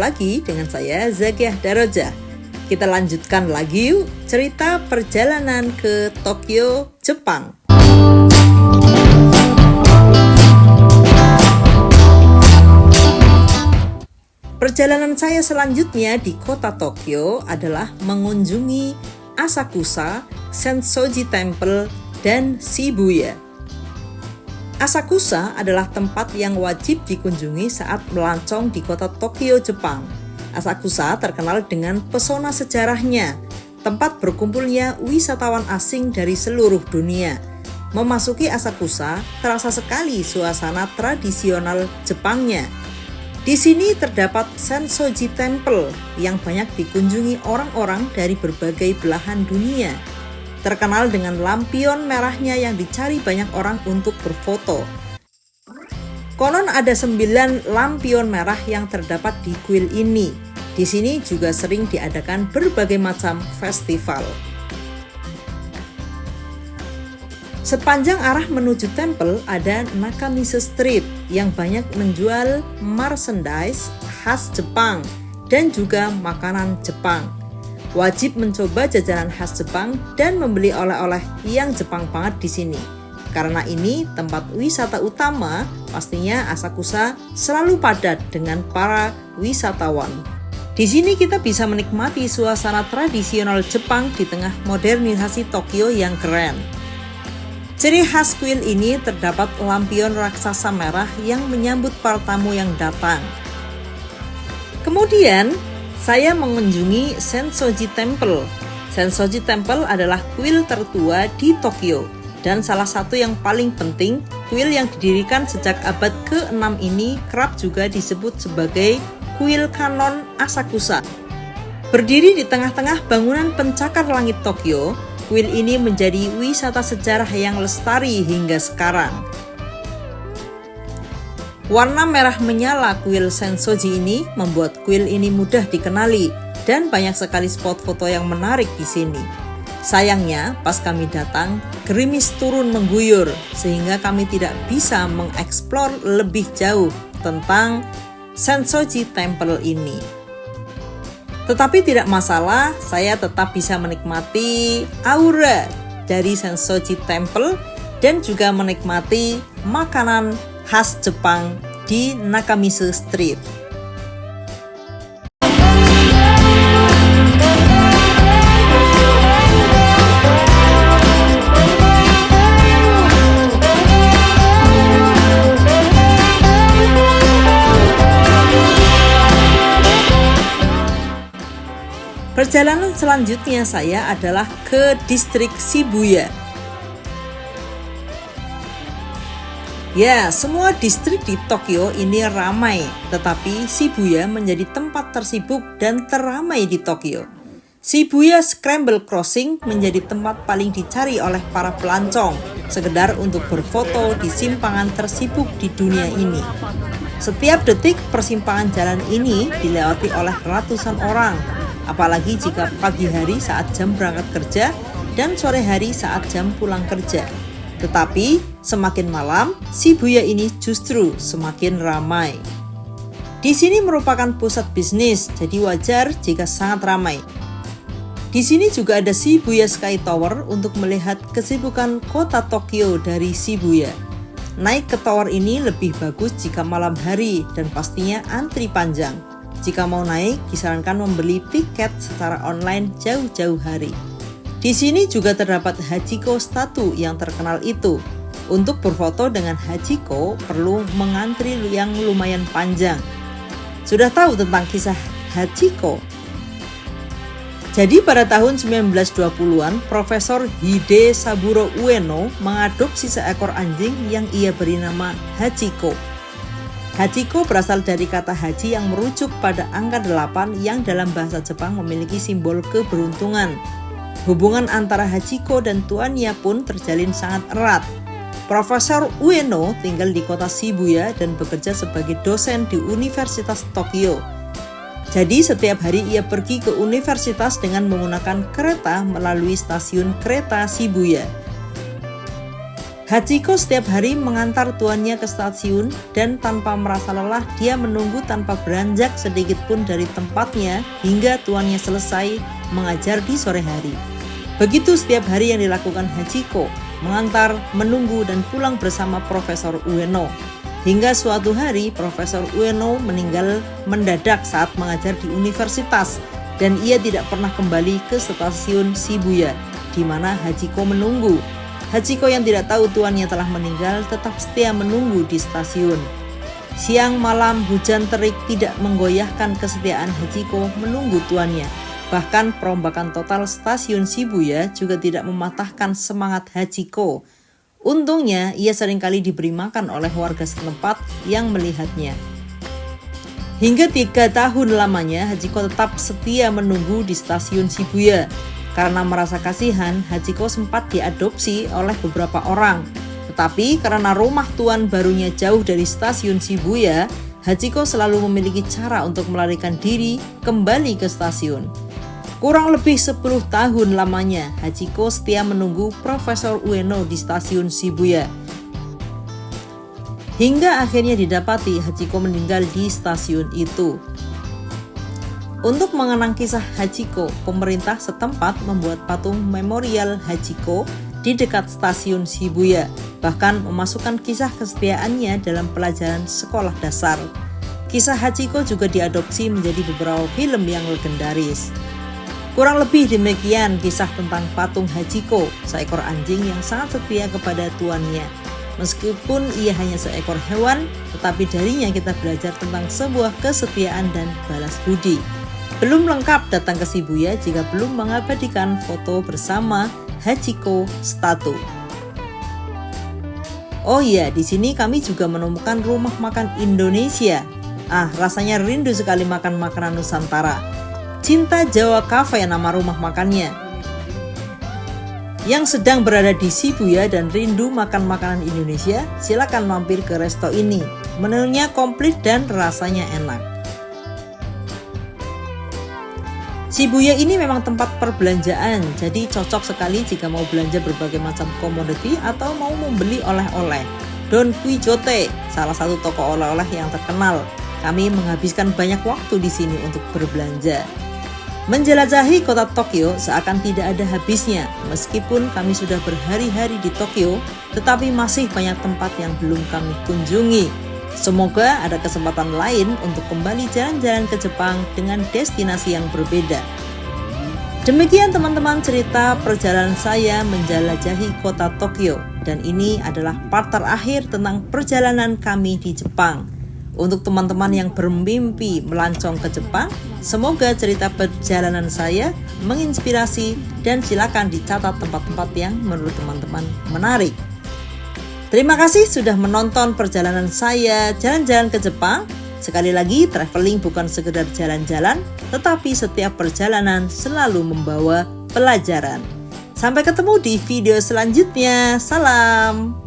lagi dengan saya Zakiah Daroja. Kita lanjutkan lagi yuk cerita perjalanan ke Tokyo, Jepang. Perjalanan saya selanjutnya di kota Tokyo adalah mengunjungi Asakusa, Sensoji Temple, dan Shibuya. Asakusa adalah tempat yang wajib dikunjungi saat melancong di kota Tokyo, Jepang. Asakusa terkenal dengan pesona sejarahnya, tempat berkumpulnya wisatawan asing dari seluruh dunia. Memasuki Asakusa, terasa sekali suasana tradisional Jepangnya. Di sini terdapat Sensoji Temple yang banyak dikunjungi orang-orang dari berbagai belahan dunia. Terkenal dengan lampion merahnya yang dicari banyak orang untuk berfoto. Konon ada 9 lampion merah yang terdapat di kuil ini. Di sini juga sering diadakan berbagai macam festival. Sepanjang arah menuju temple ada Nakamise Street yang banyak menjual merchandise khas Jepang dan juga makanan Jepang. Wajib mencoba jajanan khas Jepang dan membeli oleh-oleh yang Jepang banget di sini. Karena ini tempat wisata utama, pastinya Asakusa selalu padat dengan para wisatawan. Di sini kita bisa menikmati suasana tradisional Jepang di tengah modernisasi Tokyo yang keren. Ciri khas kuil ini terdapat lampion raksasa merah yang menyambut para tamu yang datang. Kemudian, saya mengunjungi Sensoji Temple. Sensoji Temple adalah kuil tertua di Tokyo dan salah satu yang paling penting, kuil yang didirikan sejak abad ke-6 ini kerap juga disebut sebagai kuil kanon Asakusa. Berdiri di tengah-tengah bangunan pencakar langit Tokyo, kuil ini menjadi wisata sejarah yang lestari hingga sekarang. Warna merah menyala kuil Sensoji ini membuat kuil ini mudah dikenali dan banyak sekali spot foto yang menarik di sini. Sayangnya, pas kami datang, gerimis turun mengguyur sehingga kami tidak bisa mengeksplor lebih jauh tentang Sensoji Temple ini. Tetapi tidak masalah, saya tetap bisa menikmati aura dari Sensoji Temple dan juga menikmati makanan khas Jepang di Nakamise Street. Perjalanan selanjutnya saya adalah ke distrik Shibuya. Ya, semua distrik di Tokyo ini ramai, tetapi Shibuya menjadi tempat tersibuk dan teramai di Tokyo. Shibuya Scramble Crossing menjadi tempat paling dicari oleh para pelancong, sekedar untuk berfoto di simpangan tersibuk di dunia ini. Setiap detik persimpangan jalan ini dilewati oleh ratusan orang, apalagi jika pagi hari saat jam berangkat kerja dan sore hari saat jam pulang kerja. Tetapi semakin malam, Shibuya ini justru semakin ramai. Di sini merupakan pusat bisnis, jadi wajar jika sangat ramai. Di sini juga ada Shibuya Sky Tower untuk melihat kesibukan kota Tokyo dari Shibuya. Naik ke tower ini lebih bagus jika malam hari dan pastinya antri panjang. Jika mau naik, disarankan membeli tiket secara online jauh-jauh hari. Di sini juga terdapat Hachiko statue yang terkenal itu. Untuk berfoto dengan Hachiko perlu mengantri yang lumayan panjang. Sudah tahu tentang kisah Hachiko? Jadi pada tahun 1920-an, Profesor Hide Saburo Ueno mengadopsi seekor anjing yang ia beri nama Hachiko. Hachiko berasal dari kata haji yang merujuk pada angka 8 yang dalam bahasa Jepang memiliki simbol keberuntungan. Hubungan antara Hachiko dan tuannya pun terjalin sangat erat. Profesor Ueno tinggal di kota Shibuya dan bekerja sebagai dosen di Universitas Tokyo. Jadi setiap hari ia pergi ke universitas dengan menggunakan kereta melalui stasiun kereta Shibuya. Hachiko setiap hari mengantar tuannya ke stasiun dan tanpa merasa lelah dia menunggu tanpa beranjak sedikit pun dari tempatnya hingga tuannya selesai mengajar di sore hari. Begitu setiap hari yang dilakukan Hachiko, mengantar, menunggu dan pulang bersama Profesor Ueno. Hingga suatu hari Profesor Ueno meninggal mendadak saat mengajar di universitas dan ia tidak pernah kembali ke stasiun Shibuya di mana Hachiko menunggu. Hachiko yang tidak tahu tuannya telah meninggal tetap setia menunggu di stasiun. Siang malam hujan terik tidak menggoyahkan kesetiaan Hachiko menunggu tuannya. Bahkan perombakan total stasiun Shibuya juga tidak mematahkan semangat Hachiko. Untungnya ia seringkali diberi makan oleh warga setempat yang melihatnya. Hingga 3 tahun lamanya Hachiko tetap setia menunggu di stasiun Shibuya. Karena merasa kasihan, Hachiko sempat diadopsi oleh beberapa orang. Tetapi karena rumah tuan barunya jauh dari stasiun Shibuya, Hachiko selalu memiliki cara untuk melarikan diri kembali ke stasiun. Kurang lebih 10 tahun lamanya, Hachiko setia menunggu Profesor Ueno di stasiun Shibuya. Hingga akhirnya didapati Hachiko meninggal di stasiun itu. Untuk mengenang kisah Hachiko, pemerintah setempat membuat patung memorial Hachiko di dekat stasiun Shibuya, bahkan memasukkan kisah kesetiaannya dalam pelajaran sekolah dasar. Kisah Hachiko juga diadopsi menjadi beberapa film yang legendaris. Kurang lebih demikian kisah tentang patung Hachiko, seekor anjing yang sangat setia kepada tuannya. Meskipun ia hanya seekor hewan, tetapi darinya kita belajar tentang sebuah kesetiaan dan balas budi. Belum lengkap datang ke Shibuya jika belum mengabadikan foto bersama Hachiko Statue. Oh iya, di sini kami juga menemukan rumah makan Indonesia. Rasanya rindu sekali makan makanan Nusantara. Cinta Jawa Cafe nama rumah makannya. Yang sedang berada di Shibuya dan rindu makan makanan Indonesia, silakan mampir ke resto ini. Menunya komplit dan rasanya enak. Shibuya ini memang tempat perbelanjaan, jadi cocok sekali jika mau belanja berbagai macam komoditi atau mau membeli oleh-oleh. Don Quijote, salah satu toko oleh-oleh yang terkenal. Kami menghabiskan banyak waktu di sini untuk berbelanja. Menjelajahi kota Tokyo seakan tidak ada habisnya. Meskipun kami sudah berhari-hari di Tokyo, tetapi masih banyak tempat yang belum kami kunjungi. Semoga ada kesempatan lain untuk kembali jalan-jalan ke Jepang dengan destinasi yang berbeda. Demikian teman-teman cerita perjalanan saya menjelajahi kota Tokyo. Dan ini adalah part terakhir tentang perjalanan kami di Jepang. Untuk teman-teman yang bermimpi melancong ke Jepang, semoga cerita perjalanan saya menginspirasi dan silakan dicatat tempat-tempat yang menurut teman-teman menarik. Terima kasih sudah menonton perjalanan saya jalan-jalan ke Jepang. Sekali lagi, traveling bukan sekedar jalan-jalan, tetapi setiap perjalanan selalu membawa pelajaran. Sampai ketemu di video selanjutnya. Salam!